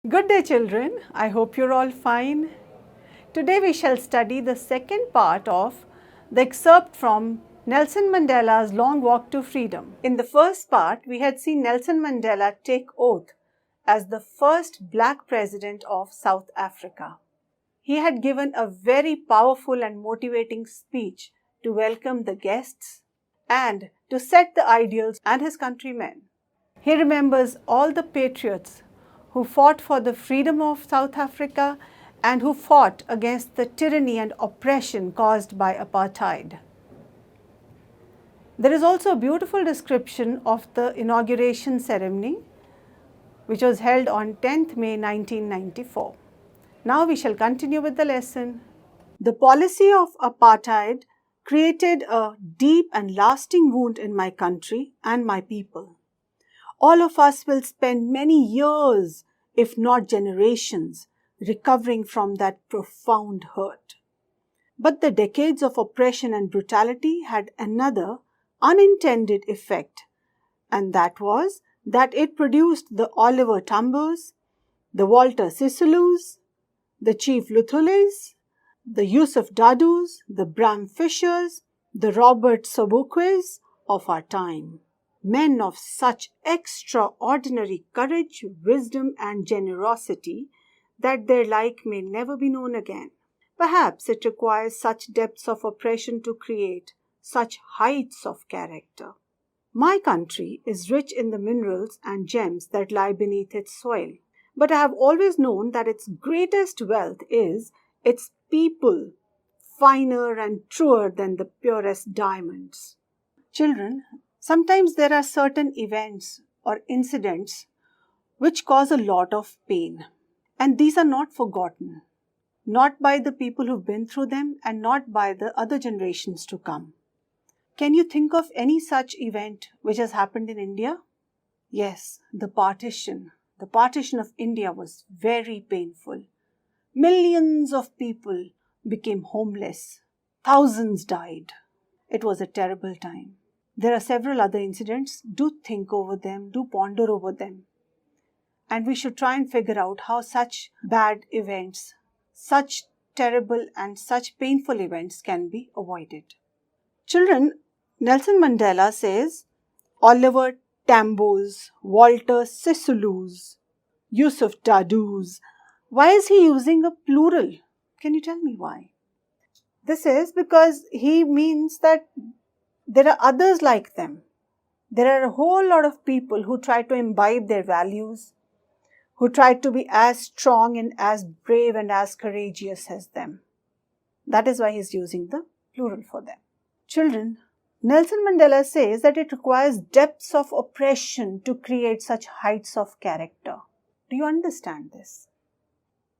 Good day, children. I hope you're all fine. Today we shall study the second part of the excerpt from Nelson Mandela's Long Walk to Freedom. In the first part, we had seen Nelson Mandela take oath as the first black president of South Africa. He had given a very powerful and motivating speech to welcome the guests and to set the ideals and his countrymen. He remembers all the patriots who fought for the freedom of South Africa and who fought against the tyranny and oppression caused by apartheid. There is also a beautiful description of the inauguration ceremony, which was held on 10th May 1994. Now we shall continue with the lesson. The policy of apartheid created a deep and lasting wound in my country and my people. All of us will spend many years, if not generations, recovering from that profound hurt. But the decades of oppression and brutality had another unintended effect, and that was that it produced the Oliver Tambos, the Walter Sisulus, the Chief Luthules, the Yusuf Dadus, the Bram Fishers, the Robert Sobukwes of our time. Men of such extraordinary courage, wisdom, and generosity that their like may never be known again. Perhaps it requires such depths of oppression to create such heights of character. My country is rich in the minerals and gems that lie beneath its soil, but I have always known that its greatest wealth is its people, finer and truer than the purest diamonds. Children, sometimes there are certain events or incidents which cause a lot of pain, and these are not forgotten, not by the people who've been through them and not by the other generations to come. Can you think of any such event which has happened in India? Yes, the partition. The partition of India was very painful. Millions of people became homeless. Thousands died. It was a terrible time. There are several other incidents. Do think over them, do ponder over them. And we should try and figure out how such bad events, such terrible and such painful events can be avoided. Children, Nelson Mandela says Oliver Tambos, Walter Sisulus, Yusuf Dadus. Why is he using a plural? Can you tell me why? This is because he means that there are others like them. There are a whole lot of people who try to imbibe their values, who try to be as strong and as brave and as courageous as them. That is why he is using the plural for them. Children, Nelson Mandela says that it requires depths of oppression to create such heights of character. Do you understand this?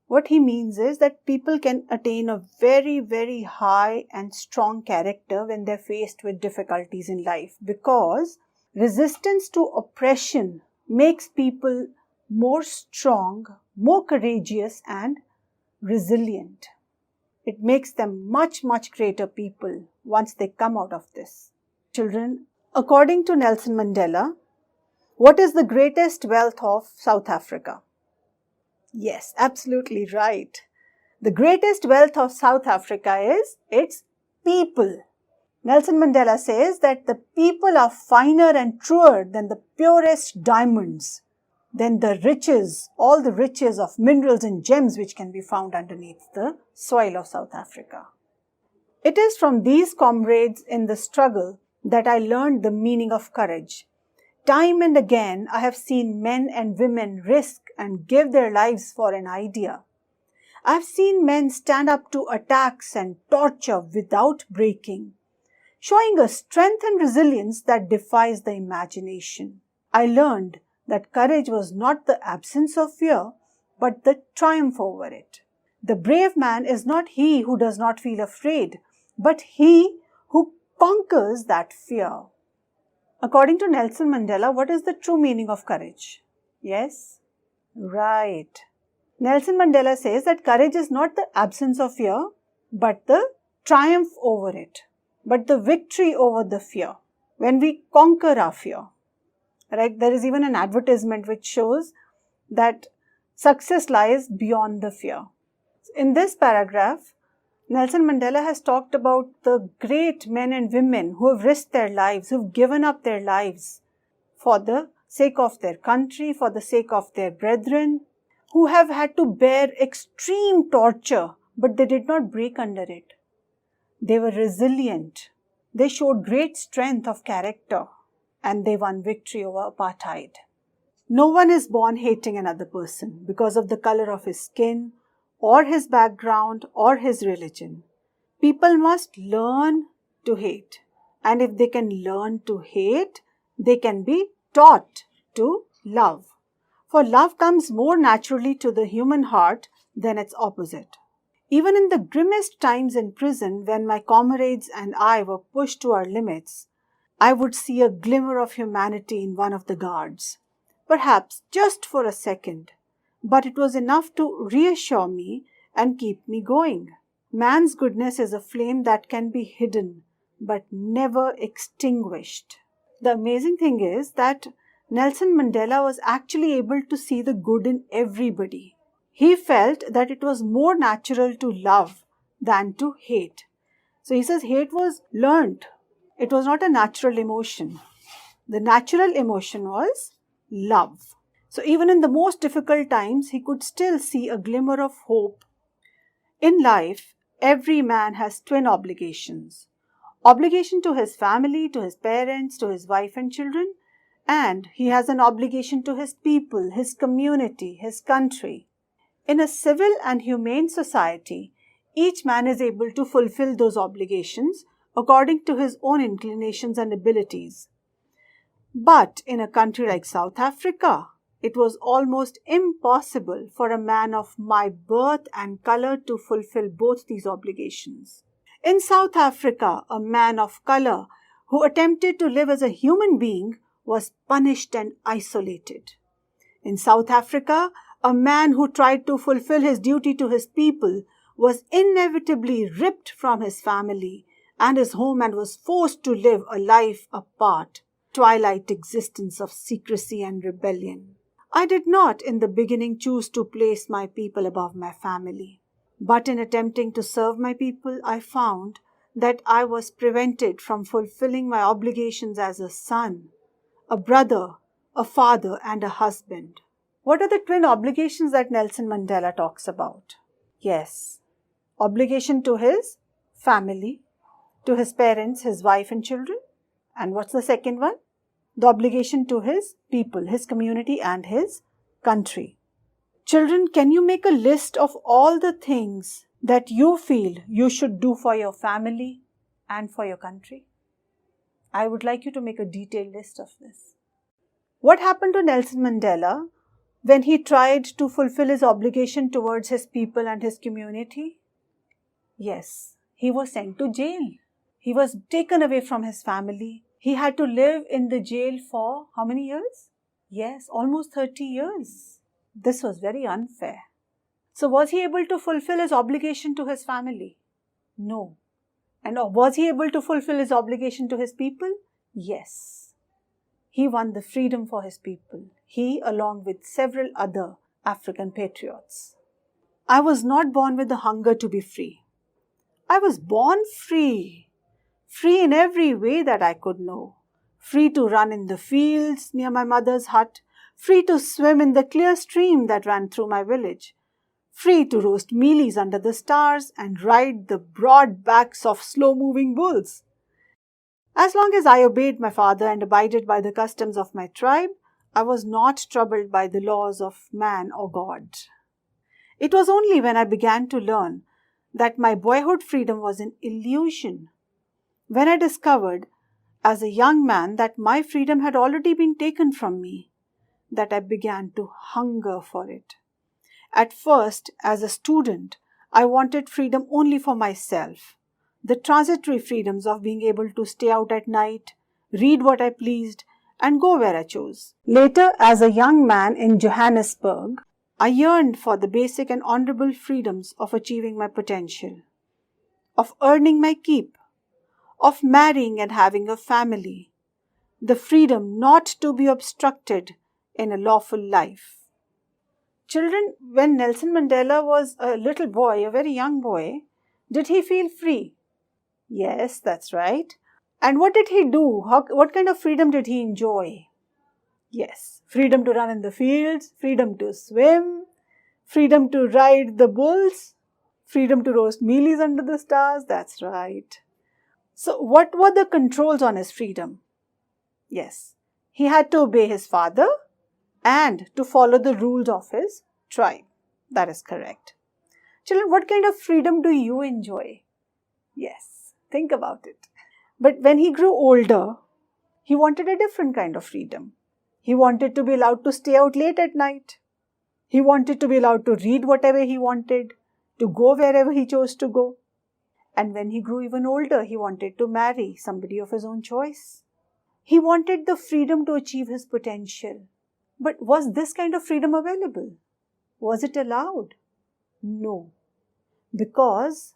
What he means is that people can attain a very, very high and strong character when they're faced with difficulties in life, because resistance to oppression makes people more strong, more courageous and resilient. It makes them much, much greater people once they come out of this. Children, according to Nelson Mandela, what is the greatest wealth of South Africa? Yes, absolutely right. The greatest wealth of South Africa is its people. Nelson Mandela says that the people are finer and truer than the purest diamonds, than the riches, all the riches of minerals and gems which can be found underneath the soil of South Africa. It is from these comrades in the struggle that I learned the meaning of courage. Time and again, I have seen men and women risk and give their lives for an idea. I have seen men stand up to attacks and torture without breaking, showing a strength and resilience that defies the imagination. I learned that courage was not the absence of fear, but the triumph over it. The brave man is not he who does not feel afraid, but he who conquers that fear. According to Nelson Mandela, what is the true meaning of courage? Yes? Right. Nelson Mandela says that courage is not the absence of fear, but the triumph over it, but the victory over the fear. When we conquer our fear, right? There is even an advertisement which shows that Success lies beyond the fear. In this paragraph, Nelson Mandela has talked about the great men and women who have risked their lives, who have given up their lives for the sake of their country, for the sake of their brethren, who have had to bear extreme torture, but they did not break under it. They were resilient. They showed great strength of character, and they won victory over apartheid. No one is born hating another person because of the color of his skin, or his background, or his religion. People must learn to hate. And if they can learn to hate, they can be taught to love. For love comes more naturally to the human heart than its opposite. Even in the grimmest times in prison, when my comrades and I were pushed to our limits, I would see a glimmer of humanity in one of the guards. Perhaps just for a second, but it was enough to reassure me and keep me going. Man's goodness is a flame that can be hidden, but never extinguished. The amazing thing is that Nelson Mandela was actually able to see the good in everybody. He felt that it was more natural to love than to hate. So he says hate was learnt. It was not a natural emotion. The natural emotion was love. So even in the most difficult times, he could still see a glimmer of hope. In life, every man has twin obligations. Obligation to his family, to his parents, to his wife and children, and he has an obligation to his people, his community, his country. In a civil and humane society, each man is able to fulfill those obligations according to his own inclinations and abilities. But in a country like South Africa, it was almost impossible for a man of my birth and color to fulfill both these obligations. In South Africa, a man of color who attempted to live as a human being was punished and isolated. In South Africa, a man who tried to fulfill his duty to his people was inevitably ripped from his family and his home and was forced to live a life apart, twilight existence of secrecy and rebellion. I did not in the beginning choose to place my people above my family. But in attempting to serve my people, I found that I was prevented from fulfilling my obligations as a son, a brother, a father, and a husband. What are the twin obligations that Nelson Mandela talks about? Yes, obligation to his family, to his parents, his wife and children. And what's the second one? The obligation to his people, his community and his country. Children, can you make a list of all the things that you feel you should do for your family and for your country? I would like you to make a detailed list of this. What happened to Nelson Mandela when he tried to fulfill his obligation towards his people and his community? Yes, he was sent to jail. He was taken away from his family. He had to live in the jail for how many years? Yes, almost 30 years. This was very unfair. So was he able to fulfill his obligation to his family? No. And was he able to fulfill his obligation to his people? Yes. He won the freedom for his people. He, along with several other African patriots. I was not born with the hunger to be free. I was born free. Free in every way that I could know. Free to run in the fields near my mother's hut. Free to swim in the clear stream that ran through my village. Free to roast mealies under the stars and ride the broad backs of slow-moving bulls. As long as I obeyed my father and abided by the customs of my tribe, I was not troubled by the laws of man or God. It was only when I began to learn that my boyhood freedom was an illusion, when I discovered as a young man that my freedom had already been taken from me, that I began to hunger for it. At first, as a student, I wanted freedom only for myself. The transitory freedoms of being able to stay out at night, read what I pleased, and go where I chose. Later, as a young man in Johannesburg, I yearned for the basic and honorable freedoms of achieving my potential, of earning my keep, of marrying and having a family, the freedom not to be obstructed in a lawful life. Children, when Nelson Mandela was a little boy, a very young boy, did he feel free? Yes, that's right. And what did he do? What kind of freedom did he enjoy? Yes, freedom to run in the fields, freedom to swim, freedom to ride the bulls, freedom to roast mealies under the stars. That's right. So what were the controls on his freedom? Yes, he had to obey his father and to follow the rules of his tribe. That is correct. Children, what kind of freedom do you enjoy? Yes, think about it. But when he grew older, he wanted a different kind of freedom. He wanted to be allowed to stay out late at night. He wanted to be allowed to read whatever he wanted, to go wherever he chose to go. And when he grew even older, he wanted to marry somebody of his own choice. He wanted the freedom to achieve his potential. But was this kind of freedom available? Was it allowed? No, because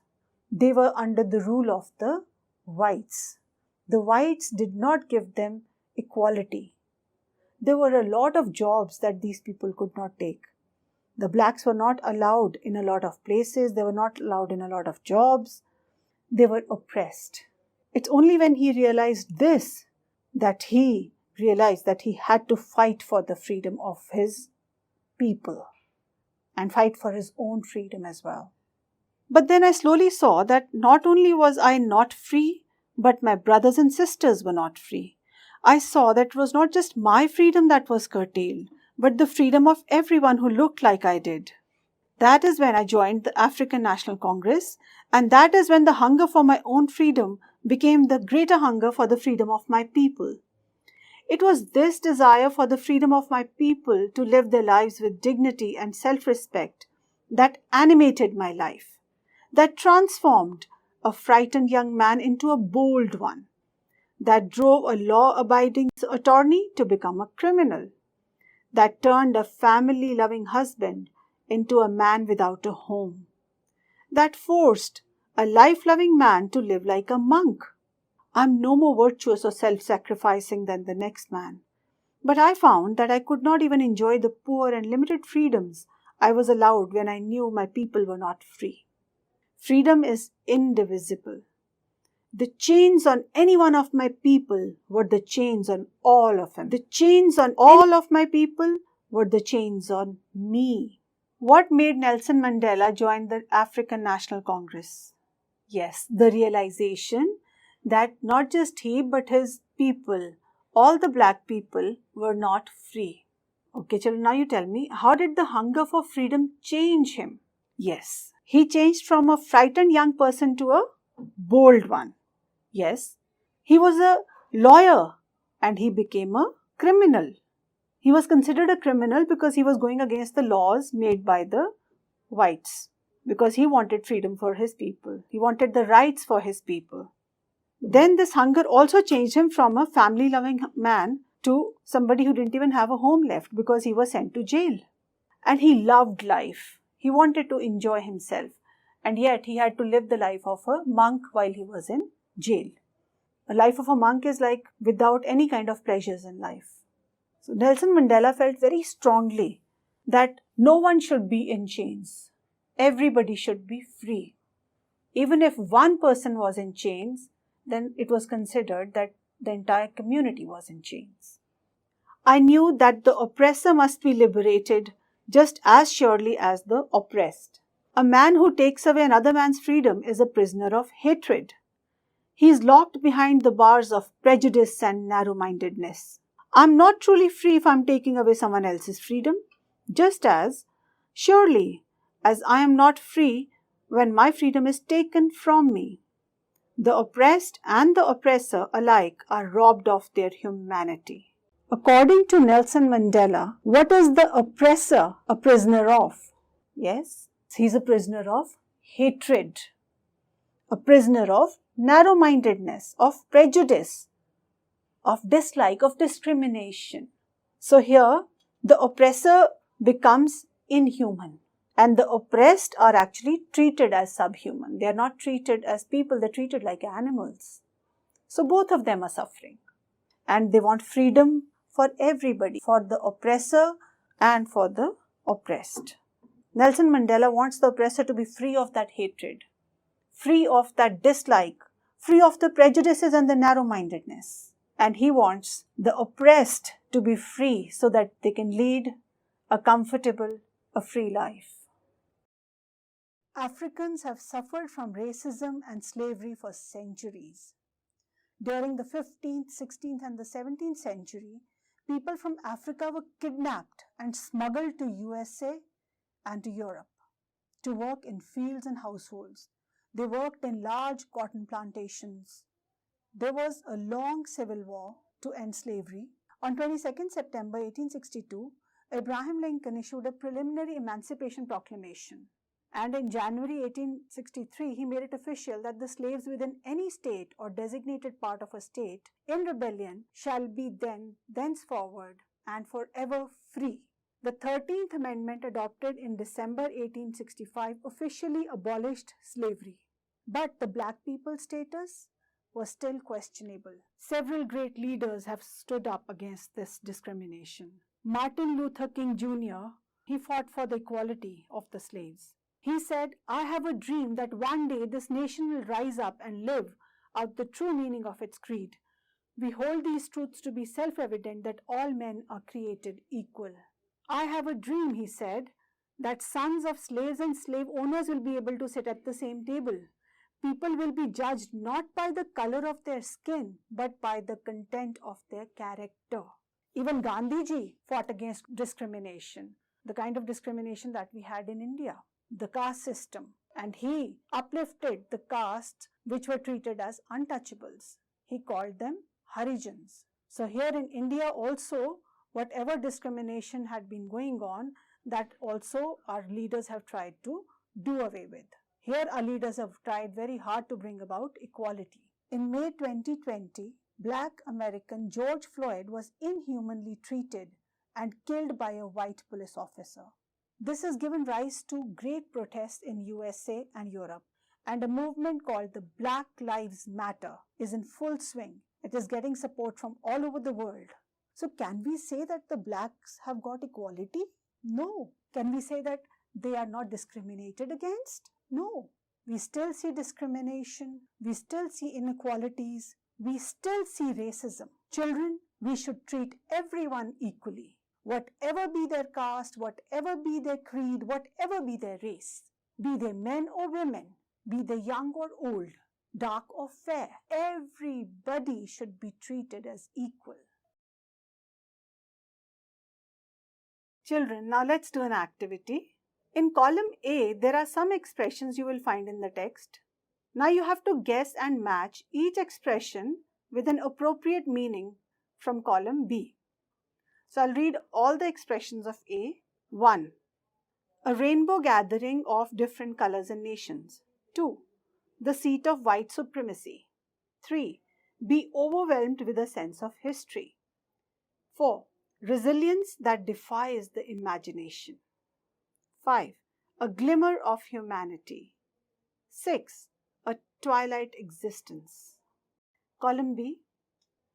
they were under the rule of the whites. The whites did not give them equality. There were a lot of jobs that these people could not take. The blacks were not allowed in a lot of places. They were not allowed in a lot of jobs. They were oppressed. It's only when he realized this that he realized that he had to fight for the freedom of his people and fight for his own freedom as well. But then I slowly saw that not only was I not free, but my brothers and sisters were not free. I saw that it was not just my freedom that was curtailed, but the freedom of everyone who looked like I did. That is when I joined the African National Congress, and that is when the hunger for my own freedom became the greater hunger for the freedom of my people. It was this desire for the freedom of my people to live their lives with dignity and self-respect that animated my life, that transformed a frightened young man into a bold one, that drove a law-abiding attorney to become a criminal, that turned a family-loving husband into a man without a home, that forced a life-loving man to live like a monk. I'm no more virtuous or self-sacrificing than the next man. But I found that I could not even enjoy the poor and limited freedoms I was allowed when I knew my people were not free. Freedom is indivisible. The chains on any one of my people were the chains on all of them. The chains on all of my people were the chains on me. What made Nelson Mandela join the African National Congress? Yes, the realization that not just he but his people, all the black people, were not free. Okay, children, now you tell me, how did the hunger for freedom change him? Yes, he changed from a frightened young person to a bold one. Yes, he was a lawyer and he became a criminal. He was considered a criminal because he was going against the laws made by the whites, because he wanted freedom for his people. He wanted the rights for his people. Then this hunger also changed him from a family-loving man to somebody who didn't even have a home left because he was sent to jail. And he loved life. He wanted to enjoy himself. And yet he had to live the life of a monk while he was in jail. A life of a monk is like without any kind of pleasures in life. So Nelson Mandela felt very strongly that no one should be in chains. Everybody should be free. Even if one person was in chains, then it was considered that the entire community was in chains. I knew that the oppressor must be liberated just as surely as the oppressed. A man who takes away another man's freedom is a prisoner of hatred. He is locked behind the bars of prejudice and narrow-mindedness. I'm not truly free if I'm taking away someone else's freedom, just as surely as I am not free when my freedom is taken from me. The oppressed and the oppressor alike are robbed of their humanity. According to Nelson Mandela, what is the oppressor a prisoner of? Yes, he's a prisoner of hatred, a prisoner of narrow-mindedness, of prejudice, of dislike, of discrimination. So here, the oppressor becomes inhuman. And the oppressed are actually treated as subhuman. They are not treated as people, they're treated like animals. So both of them are suffering. And they want freedom for everybody, for the oppressor and for the oppressed. Nelson Mandela wants the oppressor to be free of that hatred, free of that dislike, free of the prejudices and the narrow-mindedness. And he wants the oppressed to be free so that they can lead a comfortable, a free life. Africans have suffered from racism and slavery for centuries. During the 15th, 16th, and the 17th century, people from Africa were kidnapped and smuggled to USA and to Europe to work in fields and households. They worked in large cotton plantations. There was a long civil war to end slavery. On 22nd September 1862, Abraham Lincoln issued a preliminary Emancipation Proclamation. And in January 1863, he made it official that the slaves within any state or designated part of a state in rebellion shall be thenceforward and forever free. The 13th Amendment, adopted in December 1865, officially abolished slavery. But the black people's status was still questionable. Several great leaders have stood up against this discrimination. Martin Luther King Jr., he fought for the equality of the slaves. He said, "I have a dream that one day this nation will rise up and live out the true meaning of its creed. We hold these truths to be self-evident that all men are created equal." I have a dream, he said, that sons of slaves and slave owners will be able to sit at the same table. People will be judged not by the color of their skin, but by the content of their character. Even Gandhiji fought against discrimination, the kind of discrimination that we had in India, the caste system. And he uplifted the castes which were treated as untouchables. He called them Harijans. So here in India also, whatever discrimination had been going on, that also our leaders have tried to do away with. Here our leaders have tried very hard to bring about equality. In May 2020, Black American George Floyd was inhumanly treated and killed by a white police officer. This has given rise to great protests in USA and Europe, and a movement called the Black Lives Matter is in full swing. It is getting support from all over the world. So can we say that the blacks have got equality? No. Can we say that they are not discriminated against? No. We still see discrimination. We still see inequalities. We still see racism. Children, we should treat everyone equally. Whatever be their caste, whatever be their creed, whatever be their race, be they men or women, be they young or old, dark or fair, everybody should be treated as equal. Children, now let's do an activity. In column A, there are some expressions you will find in the text. Now you have to guess and match each expression with an appropriate meaning from column B. So I'll read all the expressions of A. 1. A rainbow gathering of different colors and nations. 2. The seat of white supremacy. 3. Be overwhelmed with a sense of history. 4. Resilience that defies the imagination. 5. A glimmer of humanity. 6. A twilight existence. Column B.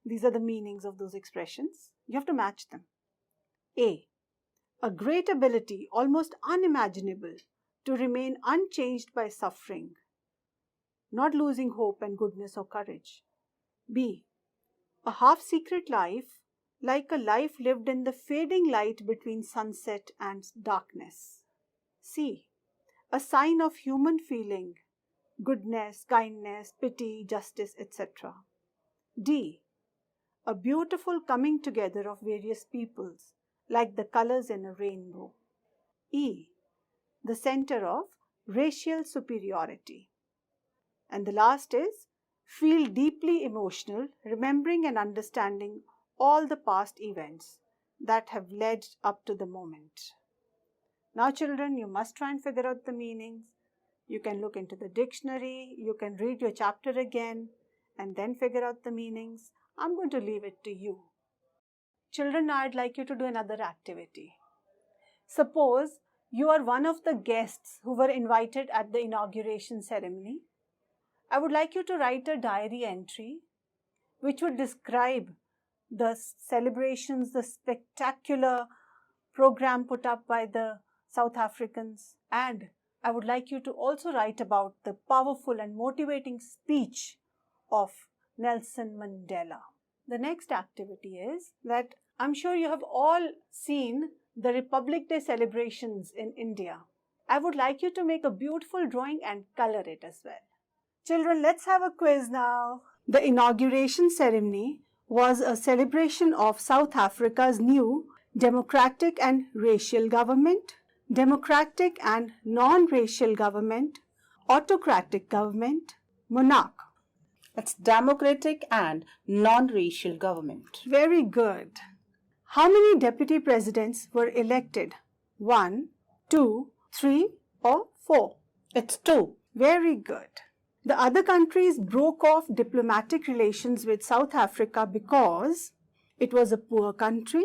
These are the meanings of those expressions. You have to match them. A. A great ability, almost unimaginable, to remain unchanged by suffering, not losing hope and goodness or courage. B. A half-secret life, like a life lived in the fading light between sunset and darkness. C. A sign of human feeling, goodness, kindness, pity, justice, etc. D. A beautiful coming together of various peoples, like the colors in a rainbow. E. The center of racial superiority. And the last is feel deeply emotional, remembering and understanding all the past events that have led up to the moment. Now children, you must try and figure out the meanings. You can look into the dictionary, you can read your chapter again, and then figure out the meanings. I'm going to leave it to you. Children, I'd like you to do another activity. Suppose you are one of the guests who were invited at the inauguration ceremony. I would like you to write a diary entry which would describe the celebrations, the spectacular program put up by the South Africans. And I would like you to also write about the powerful and motivating speech of Nelson Mandela. The next activity is that I'm sure you have all seen the Republic Day celebrations in India. I would like you to make a beautiful drawing and color it as well. Children, let's have a quiz now. The inauguration ceremony was a celebration of South Africa's new democratic and racial government, democratic and non-racial government, autocratic government, monarch. It's democratic and non-racial government. Very good. How many deputy presidents were elected? 1, 2, 3 or 4? It's 2. Very good. The other countries broke off diplomatic relations with South Africa because it was a poor country,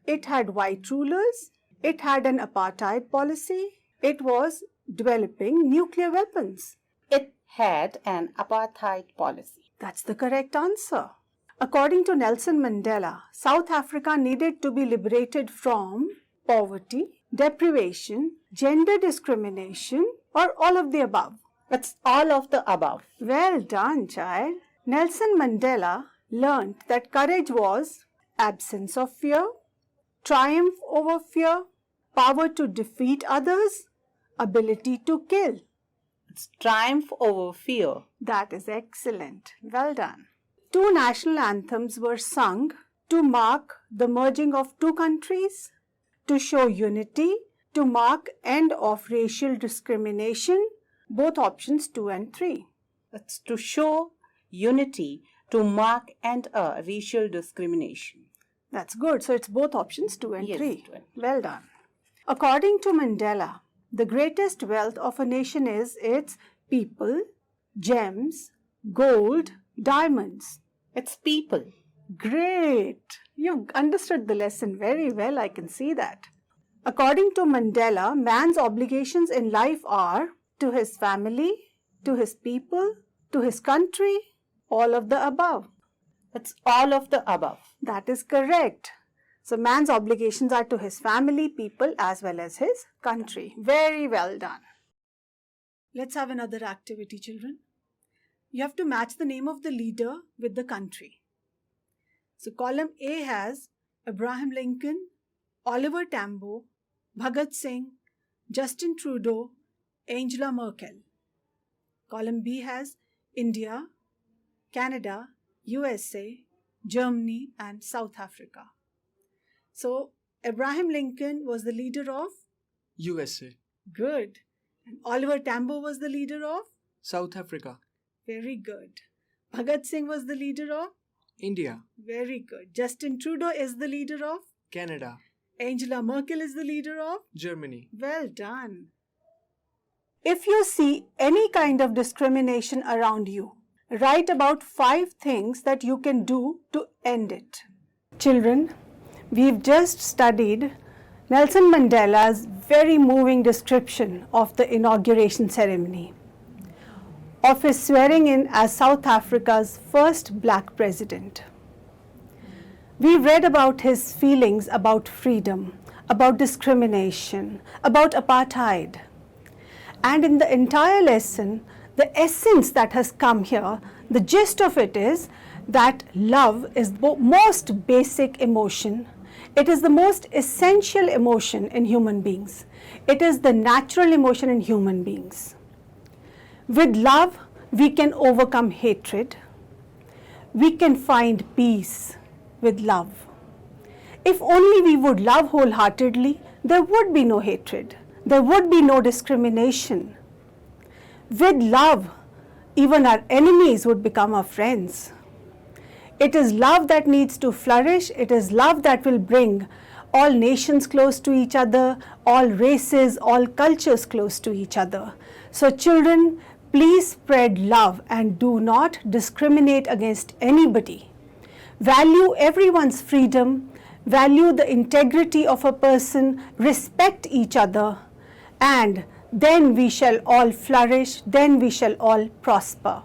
it had white rulers, it had an apartheid policy, it was developing nuclear weapons. It had an apartheid policy. That's the correct answer. According to Nelson Mandela, South Africa needed to be liberated from poverty, deprivation, gender discrimination, or all of the above. It's all of the above. Well done, child. Nelson Mandela learned that courage was absence of fear, triumph over fear, power to defeat others, ability to kill. It's triumph over fear. That is excellent. Well done. 2 national anthems were sung to mark the merging of 2 countries, to show unity, to mark end of racial discrimination, both options 2 and 3. It's to show unity, to mark end a racial discrimination. That's good. So it's both options 2 and 3. 2 and 3. Well done. According to Mandela, the greatest wealth of a nation is its people, gems, gold, diamonds. It's people. Great. You understood the lesson very well. I can see that. According to Mandela, man's obligations in life are to his family, to his people, to his country, all of the above. It's all of the above. That is correct. So man's obligations are to his family, people as well as his country. Very well done. Let's have another activity, children. You have to match the name of the leader with the country. So column A has Abraham Lincoln, Oliver Tambo, Bhagat Singh, Justin Trudeau, Angela Merkel. Column B has India, Canada, USA, Germany and South Africa. So Abraham Lincoln was the leader of USA. Good. And Oliver Tambo was the leader of South Africa. Very good. Bhagat Singh was the leader of India. Very good. Justin Trudeau is the leader of Canada. Angela Merkel is the leader of Germany. Well done. If you see any kind of discrimination around you, write about 5 things that you can do to end it. Children, we've just studied Nelson Mandela's very moving description of the inauguration ceremony, of his swearing in as South Africa's first black president. We read about his feelings about freedom, about discrimination, about apartheid. And in the entire lesson, the essence that has come here, the gist of it is that love is the most basic emotion. It is the most essential emotion in human beings. It is the natural emotion in human beings. With love, we can overcome hatred. We can find peace with love. If only we would love wholeheartedly, there would be no hatred. There would be no discrimination. With love, even our enemies would become our friends. It is love that needs to flourish. It is love that will bring all nations close to each other, all races, all cultures close to each other. So children, please spread love and do not discriminate against anybody. Value everyone's freedom, value the integrity of a person, respect each other, and then we shall all flourish, then we shall all prosper.